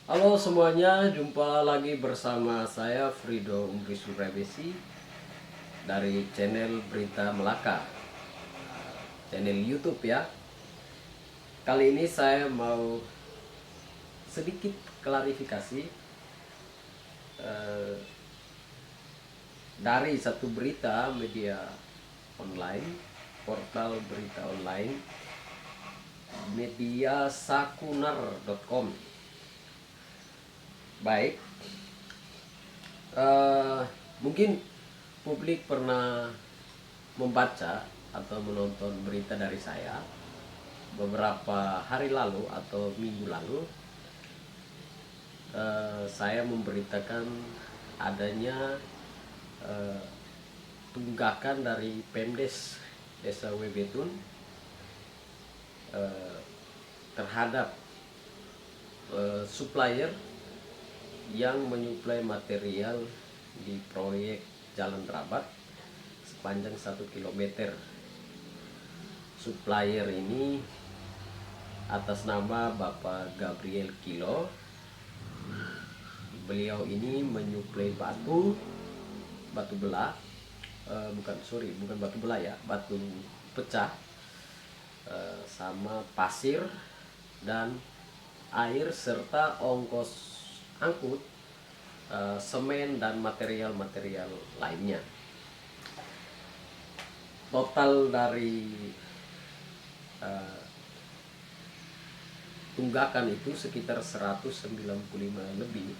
Halo semuanya, jumpa lagi bersama saya Frido Umri Surabesi dari channel Berita Melaka, channel YouTube ya. Kali ini saya mau sedikit klarifikasi eh, dari satu berita media online, portal berita online, media sakunar.com. Baik, eh, mungkin publik pernah membaca atau menonton berita dari saya beberapa hari lalu atau minggu lalu. Saya memberitakan adanya eh, tunggakan dari Pemdes Desa Webetun eh, terhadap supplier yang menyuplai material di proyek Jalan Rabat sepanjang 1 km. Supplier ini atas nama Bapak Gabriel Kilo. Beliau ini menyuplai batu belah, bukan batu belah ya, batu pecah, sama pasir dan air serta ongkos angkut, semen dan material-material lainnya. Total dari tunggakan itu sekitar 195 lebih.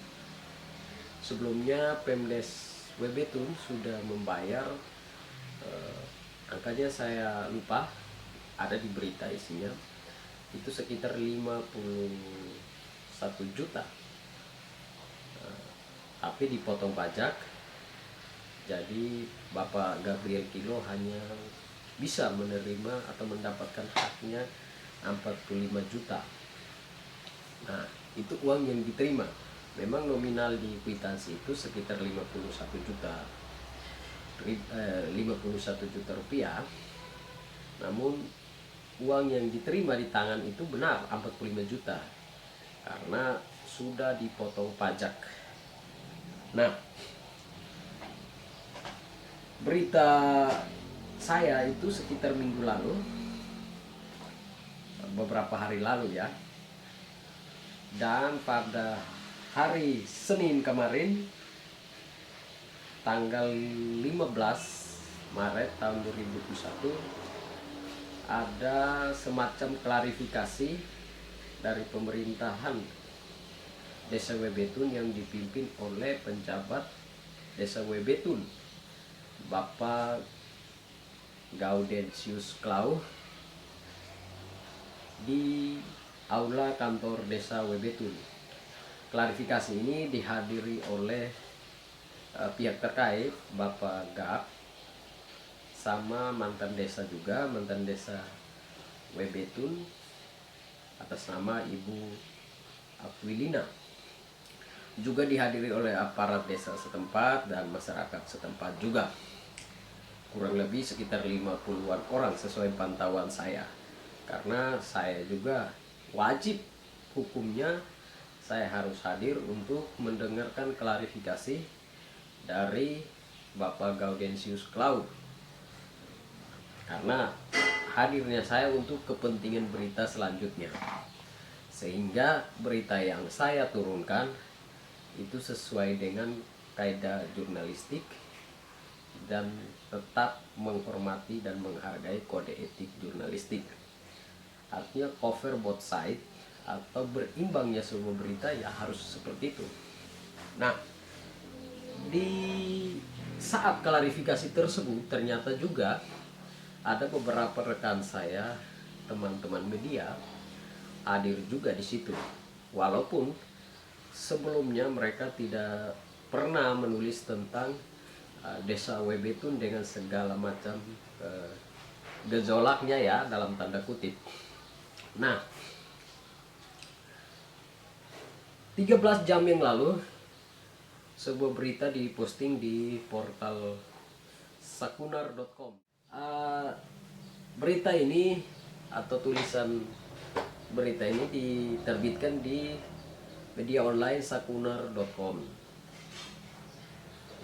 Sebelumnya Pemdes Webetun sudah membayar, angkanya saya lupa, ada di berita isinya, itu sekitar 51 juta, tapi dipotong pajak. Jadi Bapak Gabriel Kilo hanya bisa menerima atau mendapatkan haknya 45 juta. Nah, itu uang yang diterima. Memang nominal di kwitansi itu sekitar 51 juta, 51 juta rupiah. Namun uang yang diterima di tangan itu benar 45 juta karena sudah dipotong pajak. Nah, berita saya itu sekitar minggu lalu, beberapa hari lalu ya. Dan pada hari Senin kemarin, tanggal 15 Maret tahun 2021, ada semacam klarifikasi dari pemerintahan Desa Webetun yang dipimpin oleh penjabat Desa Webetun, Bapak Gaudensius Klau, di aula kantor Desa Webetun. Klarifikasi ini dihadiri oleh pihak terkait, Bapak Gap, sama mantan desa juga, mantan desa Webetun atas nama Ibu Aquilina. Juga dihadiri oleh aparat desa setempat dan masyarakat setempat juga. Kurang lebih sekitar 50-an orang sesuai pantauan saya. Karena saya juga wajib hukumnya, saya harus hadir untuk mendengarkan klarifikasi dari Bapak Gaudensius Klau. Karena hadirnya saya untuk kepentingan berita selanjutnya, sehingga berita yang saya turunkan itu sesuai dengan kaidah jurnalistik dan tetap menghormati dan menghargai kode etik jurnalistik. Artinya cover both side atau berimbangnya sebuah berita ya harus seperti itu. Nah, di saat klarifikasi tersebut ternyata juga ada beberapa rekan saya, teman-teman media hadir juga di situ. Walaupun sebelumnya mereka tidak pernah menulis tentang Desa Webetun dengan segala macam gejolaknya ya, dalam tanda kutip. Nah, 13 jam yang lalu sebuah berita diposting di portal sakunar.com. Berita ini atau tulisan berita ini diterbitkan di media online sakuner.com.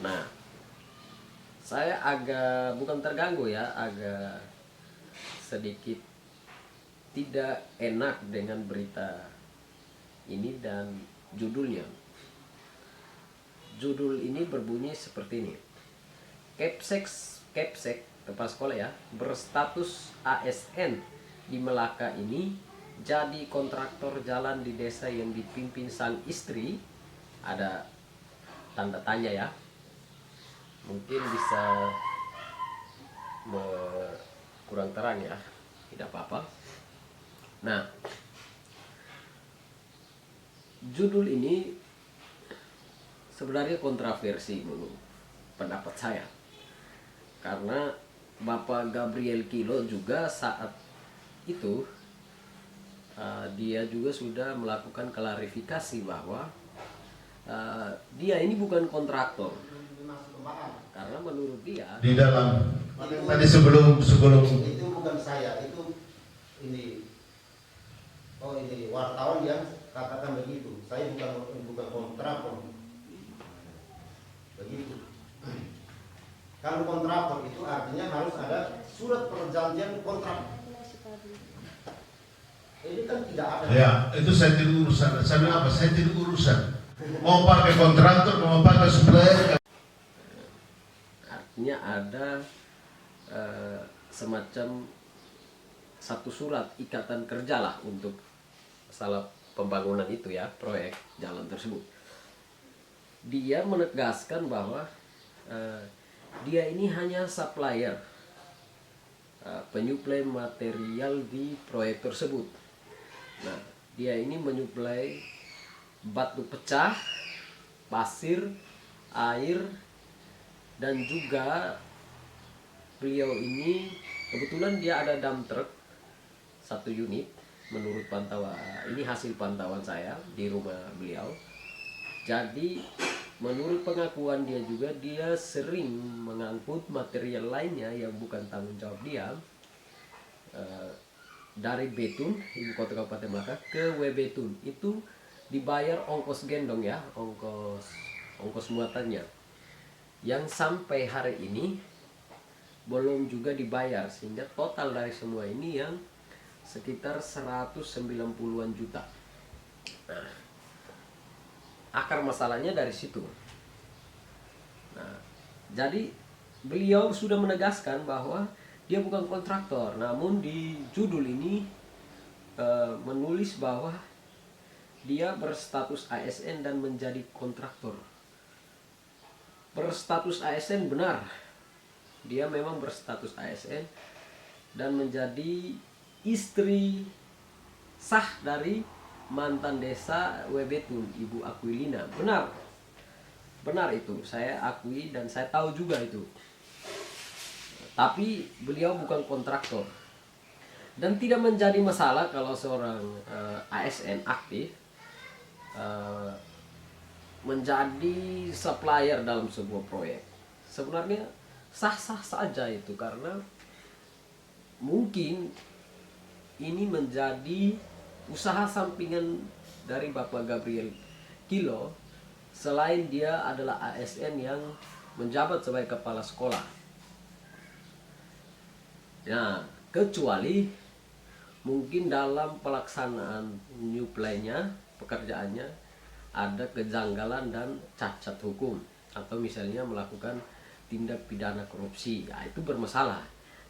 Nah, saya agak bukan terganggu ya, agak sedikit tidak enak dengan berita ini dan judulnya. Judul ini berbunyi seperti ini. Kepsek kepala sekolah ya, berstatus ASN di Melaka ini jadi kontraktor jalan di desa yang dipimpin sang istri. Ada tanda tanya ya. Mungkin bisa kurang terang ya, tidak apa-apa. Nah, judul ini sebenarnya kontroversi menurut pendapat saya, karena Bapak Gabriel Kilo juga saat itu dia juga sudah melakukan klarifikasi bahwa dia ini bukan kontraktor, karena menurut dia di dalam tadi sebelum itu bukan saya, itu ini wartawan yang katakan begitu. Saya bukan kontraktor begitu. Kalau kontraktor itu artinya harus ada surat perjanjian kontrak. Ini kan tidak ada. ya itu saya tidak urusan. Saya bilang apa? Saya tidak urusan. Mau pakai kontraktor, mau pakai supplier. artinya ada semacam satu surat ikatan kerja lah untuk masalah pembangunan itu ya, proyek jalan tersebut. Dia menegaskan bahwa dia ini hanya supplier, penyuplai material di proyek tersebut. Nah, dia ini menyuplai batu pecah, pasir, air, dan juga beliau ini kebetulan dia ada dump truck 1 unit. Menurut pantauan ini, hasil pantauan saya di rumah beliau. Jadi menurut pengakuan dia juga, dia sering mengangkut material lainnya yang bukan tanggung jawab dia dari Betun, ibu kota Kabupaten Melaka, ke Webetun. Itu dibayar ongkos gendong ya, ongkos muatannya, yang sampai hari ini belum juga dibayar, sehingga total dari semua ini yang sekitar 190-an juta. Nah, akar masalahnya dari situ. Nah, jadi beliau sudah menegaskan bahwa dia bukan kontraktor, namun di judul ini menulis bahwa dia berstatus ASN dan menjadi kontraktor. Berstatus ASN benar, dia memang berstatus ASN dan menjadi istri sah dari mantan desa Webetun, Ibu Aquilina. Benar itu, saya akui dan saya tahu juga itu. Tapi beliau bukan kontraktor, dan tidak menjadi masalah kalau seorang ASN aktif menjadi supplier dalam sebuah proyek. Sebenarnya sah-sah saja itu, karena mungkin ini menjadi usaha sampingan dari Bapak Gabriel Kilo, selain dia adalah ASN yang menjabat sebagai kepala sekolah. Nah, kecuali mungkin dalam pelaksanaan nyuplainya, pekerjaannya ada kejanggalan dan cacat hukum, atau misalnya melakukan tindak pidana korupsi, ya itu bermasalah.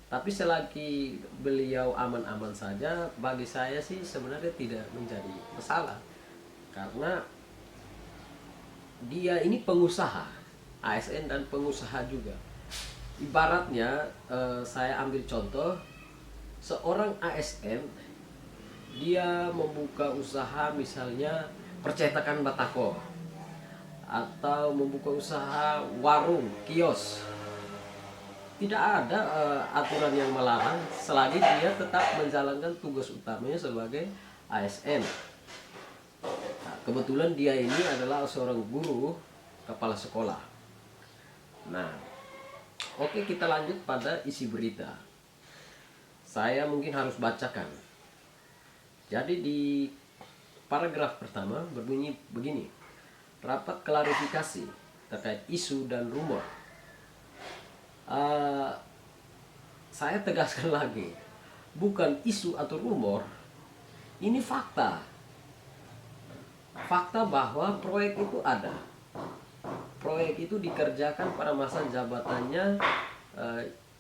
Tapi selagi beliau aman-aman saja, bagi saya sih sebenarnya tidak menjadi masalah, karena dia ini pengusaha, ASN dan pengusaha juga. Ibaratnya saya ambil contoh, seorang ASN dia membuka usaha misalnya percetakan batako, atau membuka usaha warung, kios. Tidak ada aturan yang melarang selagi dia tetap menjalankan tugas utamanya sebagai ASN. Nah, kebetulan dia ini adalah seorang guru kepala sekolah. Nah, oke, kita lanjut pada isi berita. Saya mungkin harus bacakan. Jadi di paragraf pertama berbunyi begini. Rapat klarifikasi terkait isu dan rumor. Saya tegaskan lagi, bukan isu atau rumor, ini fakta. Fakta bahwa proyek itu ada. Proyek itu dikerjakan pada masa jabatannya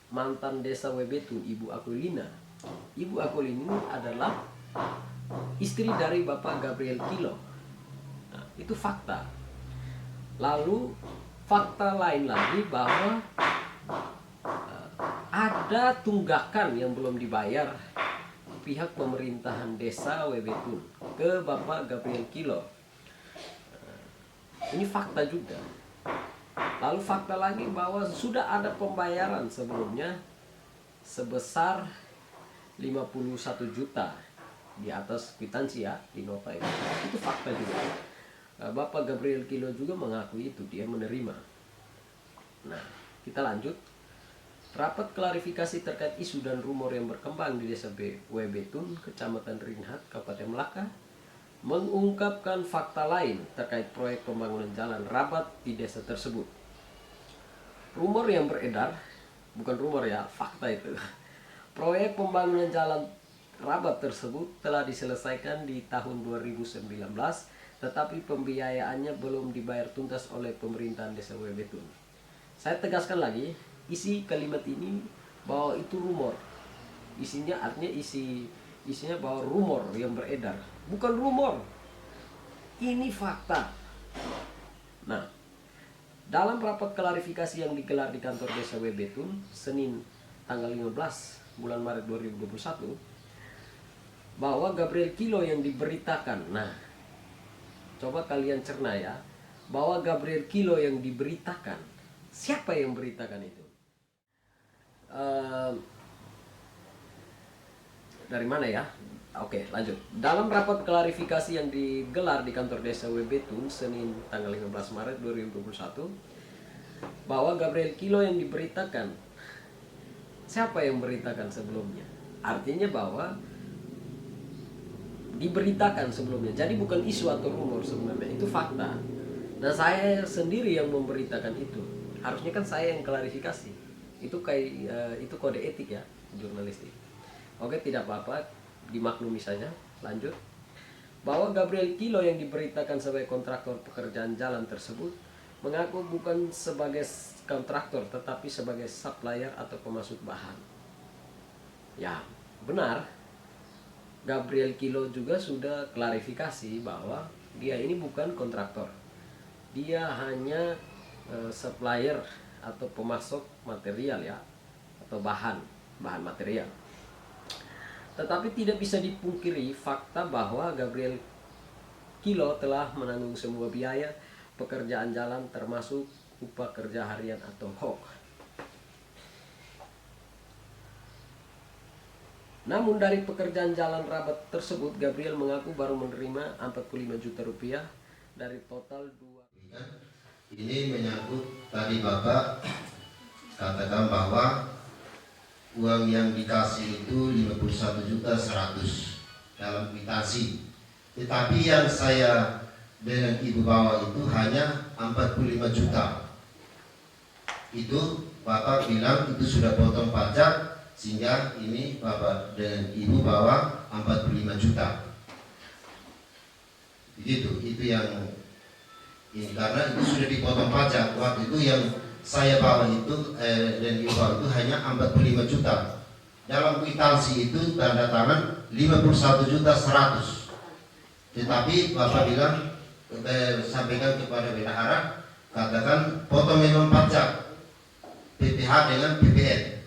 mantan desa Webetun, Ibu Aquilina. Ibu Aquilina ini adalah istri dari Bapak Gabriel Kilo. Nah, itu fakta. Lalu fakta lain lagi bahwa ada tunggakan yang belum dibayar pihak pemerintahan desa Webetun ke Bapak Gabriel Kilo. Ini fakta juga. Lalu fakta lagi bahwa sudah ada pembayaran sebelumnya sebesar 51 juta di atas kwitansi ya, di nota itu. Itu fakta juga. Bapak Gabriel Kilo juga mengakui itu, dia menerima. Nah, kita lanjut. Rapat klarifikasi terkait isu dan rumor yang berkembang di desa Webetun, Kecamatan Rinhat, Kabupaten Melaka, mengungkapkan fakta lain terkait proyek pembangunan jalan Rabat di desa tersebut. Rumor yang beredar, bukan rumor ya, fakta itu. Proyek pembangunan jalan Rabat tersebut telah diselesaikan di tahun 2019, tetapi pembiayaannya belum dibayar tuntas oleh pemerintahan desa Webetun. Saya tegaskan lagi, isi kalimat ini bahwa itu rumor. Isinya artinya isinya bahwa rumor yang beredar, bukan rumor. Ini fakta. Nah, dalam rapat klarifikasi yang digelar di kantor desa Webetun Senin tanggal 15 bulan Maret 2021, bahwa Gabriel Kilo yang diberitakan. Nah, coba kalian cerna ya, bahwa Gabriel Kilo yang diberitakan. Siapa yang beritakan itu? Dari mana ya? Oke, lanjut. Dalam rapat klarifikasi yang digelar di kantor desa Webetun Senin tanggal 15 Maret 2021, bahwa Gabriel Kilo yang diberitakan. Siapa yang beritakan sebelumnya? Artinya bahwa diberitakan sebelumnya. Jadi bukan isu atau rumor sebenarnya, itu fakta. Dan saya sendiri yang memberitakan itu. Harusnya kan saya yang klarifikasi. Itu itu kode etik ya, jurnalistik. Oke, tidak apa-apa, dimaklumi saja. Lanjut. Bahwa Gabriel Kilo yang diberitakan sebagai kontraktor pekerjaan jalan tersebut mengaku bukan sebagai kontraktor tetapi sebagai supplier atau pemasok bahan. Ya, benar. Gabriel Kilo juga sudah klarifikasi bahwa dia ini bukan kontraktor. Dia hanya supplier atau pemasok material ya, atau bahan material. Tetapi tidak bisa dipungkiri fakta bahwa Gabriel Kilo telah menanggung semua biaya pekerjaan jalan termasuk upah kerja harian atau HOK. Namun dari pekerjaan jalan Rabat tersebut, Gabriel mengaku baru menerima 45 juta rupiah dari total 2. Ini menyangkut tadi Bapak katakan bahwa uang yang dikasih itu 51.100.000 dalam kwitansi. Tetapi yang saya dengan Ibu bawa itu hanya 45 juta. Itu Bapak bilang itu sudah potong pajak, sehingga ini Bapak dan Ibu bawa 45 juta. Begitu, itu yang ini karena itu sudah dipotong pajak. Waktu itu yang saya bawa itu dan Ibu bawa itu hanya 45 juta. Dalam kwitansi itu tanda tangan 51.100.000. Tetapi Bapak bilang sampaikan kepada bendahara, katakan potong memang pajak PPH dengan PPN.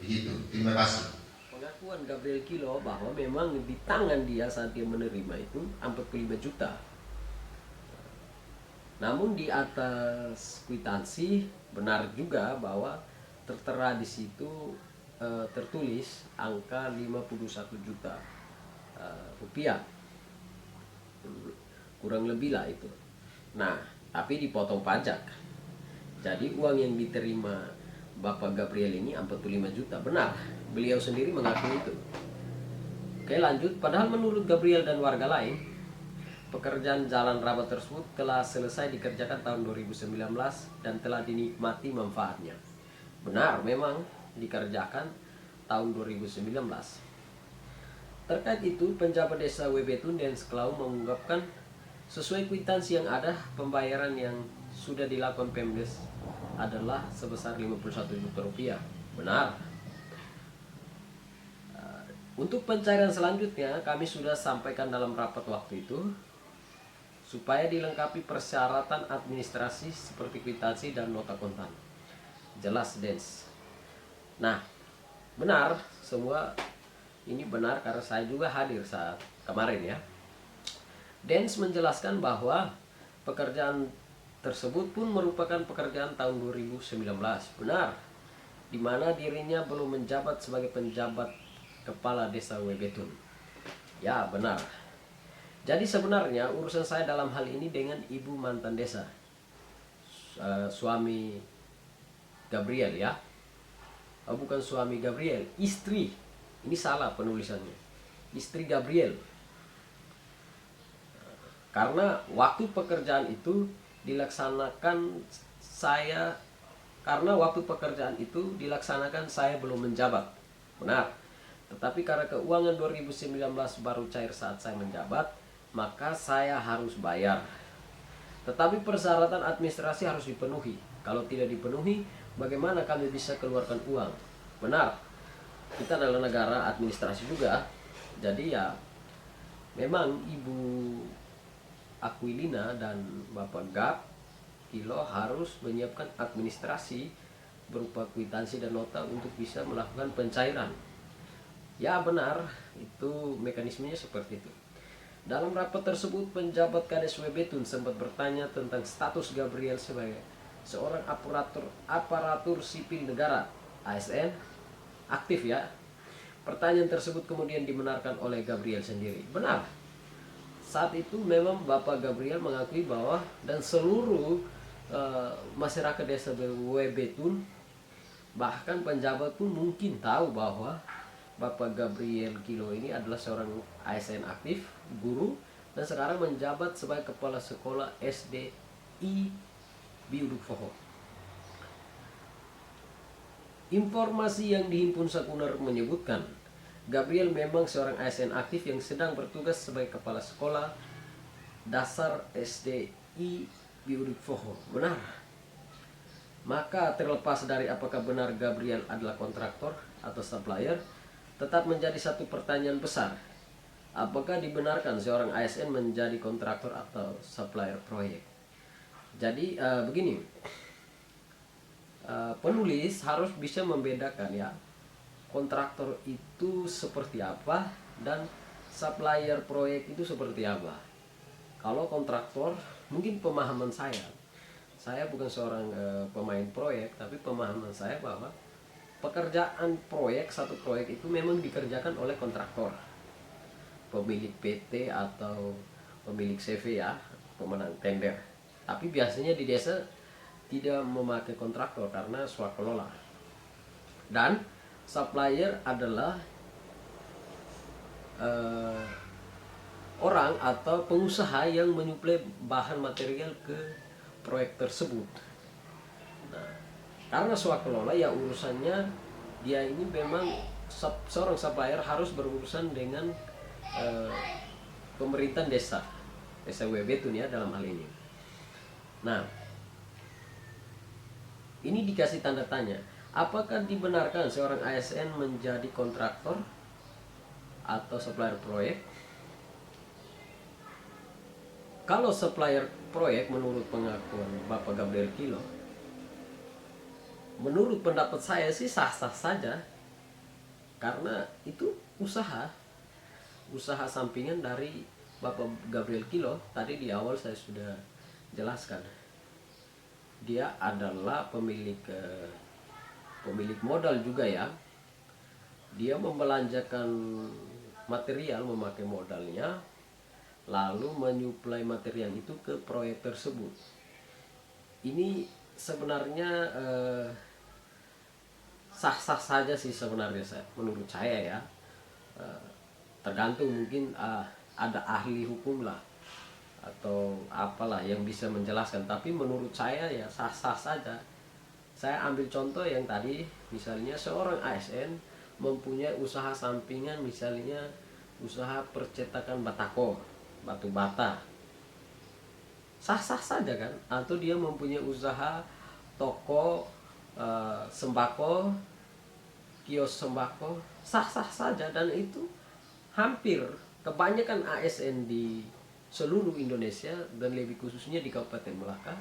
Begitu, terima kasih. Pengakuan Gabriel Kilo bahwa memang di tangan dia saat dia menerima itu 45 juta. Namun di atas kwitansi benar juga bahwa tertera di situ tertulis angka 51 juta rupiah. Kurang lebih lah itu. Nah, tapi dipotong pajak. Jadi uang yang diterima Bapak Gabriel ini 45 juta. Benar, beliau sendiri mengakui itu. Oke, lanjut. Padahal menurut Gabriel dan warga lain, pekerjaan jalan rabat tersebut telah selesai dikerjakan tahun 2019 dan telah dinikmati manfaatnya. Benar, memang dikerjakan tahun 2019. Terkait itu, penjabat desa Webetun dan Seklau mengungkapkan sesuai kwitansi yang ada, pembayaran yang sudah dilakukan Pemdes adalah sebesar 51 juta rupiah. Benar. Untuk pencairan selanjutnya kami sudah sampaikan dalam rapat waktu itu supaya dilengkapi persyaratan administrasi seperti kwitansi dan nota kontan. Jelas, Dens. Nah, benar, semua ini benar karena saya juga hadir saat kemarin ya. Dens menjelaskan bahwa pekerjaan tersebut pun merupakan pekerjaan tahun 2019. Benar, di mana dirinya belum menjabat sebagai penjabat kepala desa Webetun. Ya, benar. Jadi sebenarnya urusan saya dalam hal ini dengan ibu mantan desa, suami Gabriel ya. Oh, bukan suami Gabriel, istri. Ini salah penulisannya. Istri Gabriel. Karena waktu pekerjaan itu dilaksanakan saya belum menjabat. Benar. Tetapi karena keuangan 2019 baru cair saat saya menjabat, maka saya harus bayar. Tetapi persyaratan administrasi harus dipenuhi. Kalau tidak dipenuhi, bagaimana kami bisa keluarkan uang? Benar, kita adalah negara administrasi juga. Jadi ya, memang Ibu Aquilina dan Bapak Gap Kilo harus menyiapkan administrasi berupa kwitansi dan nota untuk bisa melakukan pencairan. Ya benar, itu mekanismenya seperti itu. Dalam rapat tersebut, penjabat Kades Webetun sempat bertanya tentang status Gabriel sebagai seorang aparatur sipil negara ASN aktif ya. Pertanyaan tersebut kemudian dibenarkan oleh Gabriel sendiri. Benar. Saat itu memang Bapak Gabriel mengakui bahwa dan seluruh masyarakat desa Webetun, bahkan penjabat pun mungkin tahu bahwa Bapak Gabriel Kilo ini adalah seorang ASN aktif, guru, dan sekarang menjabat sebagai kepala sekolah SDI Biudukfoho. Informasi yang dihimpun Sekuner menyebutkan Gabriel memang seorang ASN aktif yang sedang bertugas sebagai kepala sekolah dasar SDI Biudukfoho. Benar. Maka terlepas dari apakah benar Gabriel adalah kontraktor atau supplier, tetap menjadi satu pertanyaan besar. Apakah dibenarkan seorang ASN menjadi kontraktor atau supplier proyek? Jadi begini, penulis harus bisa membedakan ya, kontraktor itu seperti apa dan supplier proyek itu seperti apa. Kalau kontraktor, mungkin pemahaman saya bukan seorang pemain proyek, tapi pemahaman saya bahwa pekerjaan proyek, satu proyek itu memang dikerjakan oleh kontraktor, pemilik PT atau pemilik CV ya, pemenang tender. Tapi biasanya di desa tidak memakai kontraktor karena swakelola. Dan supplier adalah orang atau pengusaha yang menyuplai bahan material ke proyek tersebut. Nah, karena swakelola ya urusannya dia ini memang seorang supplier harus berurusan dengan pemerintahan desa Webetun ya dalam hal ini. Nah, ini dikasih tanda tanya. Apakah dibenarkan seorang ASN menjadi kontraktor atau supplier proyek? Kalau supplier proyek menurut pengakuan Bapak Gabriel Kilo, menurut pendapat saya sih sah-sah saja. Karena itu usaha sampingan dari Bapak Gabriel Kilo. Tadi di awal saya sudah jelaskan. Dia adalah pemilik modal juga ya. Dia membelanjakan material, memakai modalnya, lalu menyuplai material itu ke proyek tersebut. Ini sebenarnya sah-sah saja sih sebenarnya menurut saya ya. tergantung, mungkin ada ahli hukum lah atau apalah yang bisa menjelaskan, tapi menurut saya ya sah-sah saja. Saya ambil contoh yang tadi, misalnya seorang ASN mempunyai usaha sampingan, misalnya usaha percetakan batako, batu bata, sah-sah saja kan. Atau dia mempunyai usaha toko sembako, kios sembako, sah-sah saja. Dan itu hampir kebanyakan ASN di seluruh Indonesia dan lebih khususnya di Kabupaten Melaka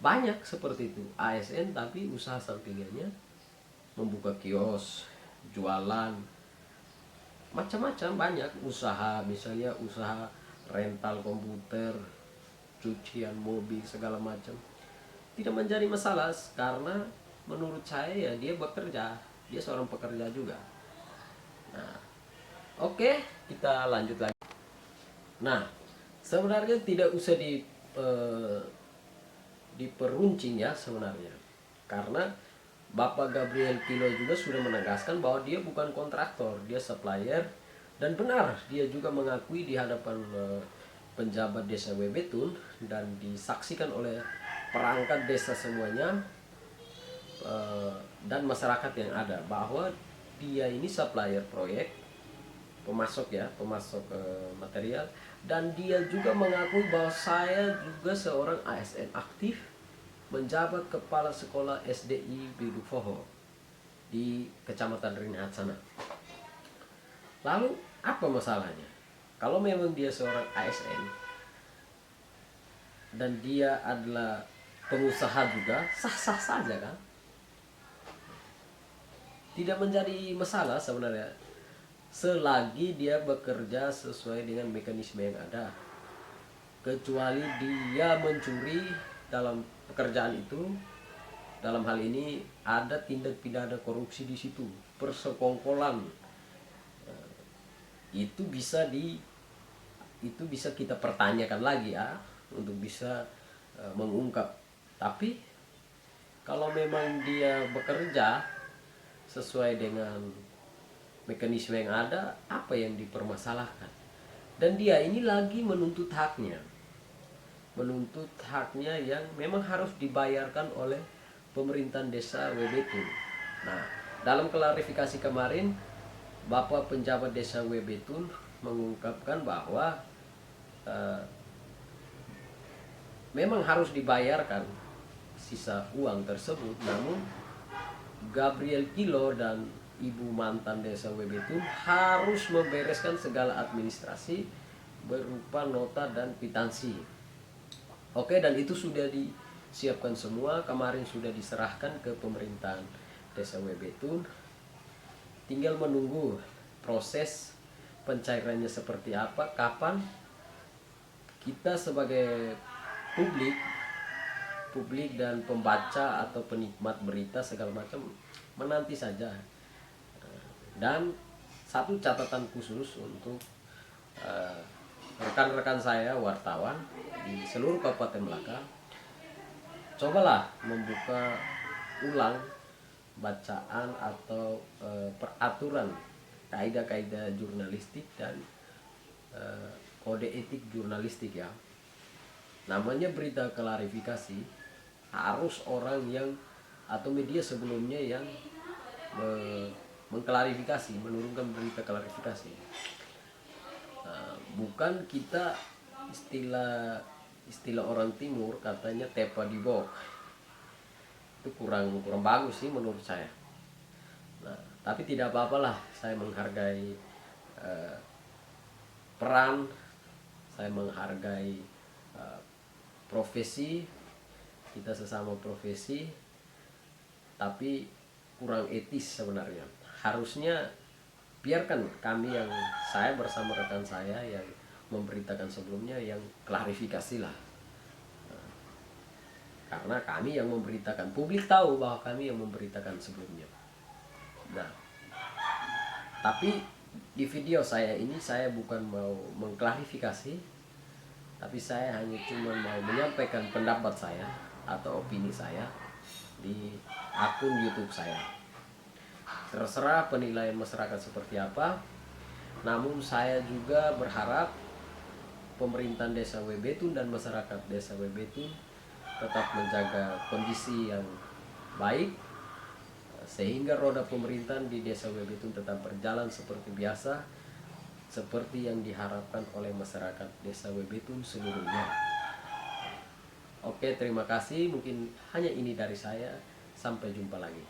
banyak seperti itu, ASN tapi usaha sampingannya membuka kios, jualan, macam-macam, banyak usaha, misalnya usaha rental komputer, cucian mobil, segala macam. Tidak menjadi masalah karena menurut saya ya dia bekerja, dia seorang pekerja juga. Nah, oke, kita lanjut lagi. Nah, sebenarnya tidak usah diperuncing ya sebenarnya, karena Bapak Gabriel Kilo juga sudah menegaskan bahwa dia bukan kontraktor, dia supplier. Dan benar, dia juga mengakui di hadapan penjabat desa Webetun dan disaksikan oleh perangkat desa semuanya dan masyarakat yang ada, bahwa dia ini supplier proyek, pemasok material. Dan dia juga mengakui bahwa saya juga seorang ASN aktif, menjabat kepala sekolah SDI Bidufoho di Kecamatan Rinat sana. Lalu apa masalahnya? Kalau memang dia seorang ASN dan dia adalah pengusaha juga, sah-sah saja kan? Tidak menjadi masalah sebenarnya, selagi dia bekerja sesuai dengan mekanisme yang ada. Kecuali dia mencuri dalam pekerjaan itu, dalam hal ini ada tindak pidana korupsi di situ, persekongkolan, itu bisa kita pertanyakan lagi ya, untuk bisa mengungkap. Tapi kalau memang dia bekerja sesuai dengan mekanisme yang ada, apa yang dipermasalahkan? Dan dia ini lagi menuntut haknya yang memang harus dibayarkan oleh pemerintahan desa Webetun. Nah, dalam klarifikasi kemarin, Bapak penjabat desa Webetun mengungkapkan bahwa memang harus dibayarkan sisa uang tersebut, namun Gabriel Kilo dan Ibu mantan desa Webetun harus membereskan segala administrasi berupa nota dan kwitansi. Oke, dan itu sudah disiapkan semua, kemarin sudah diserahkan ke pemerintahan desa Webetun. Tinggal menunggu proses pencairannya seperti apa, kapan. Kita sebagai publik dan pembaca atau penikmat berita segala macam menanti saja. Dan satu catatan khusus untuk rekan-rekan saya wartawan di seluruh Kabupaten Melaka, cobalah membuka ulang bacaan atau peraturan kaidah-kaidah jurnalistik dan kode etik jurnalistik ya. Namanya berita klarifikasi, harus orang yang atau media sebelumnya yang mengklarifikasi, menurunkan berita klarifikasi. Bukan kita istilah orang timur katanya tepa di bok. Itu kurang bagus sih menurut saya. Nah, tapi tidak apa-apalah, saya menghargai peran, saya menghargai profesi, kita sesama profesi, tapi kurang etis sebenarnya. Harusnya biarkan kami yang saya bersama rekan saya yang memberitakan sebelumnya yang klarifikasi lah. Karena kami yang memberitakan, publik tahu bahwa kami yang memberitakan sebelumnya. Nah, tapi di video saya ini saya bukan mau mengklarifikasi, tapi saya hanya cuma mau menyampaikan pendapat saya atau opini saya di akun YouTube saya. Terserah penilaian masyarakat seperti apa. Namun saya juga berharap pemerintahan Desa Webetun dan masyarakat Desa Webetun tetap menjaga kondisi yang baik, sehingga roda pemerintahan di Desa Webetun tetap berjalan seperti biasa, seperti yang diharapkan oleh masyarakat Desa Webetun seluruhnya. Oke, terima kasih. Mungkin hanya ini dari saya. Sampai jumpa lagi.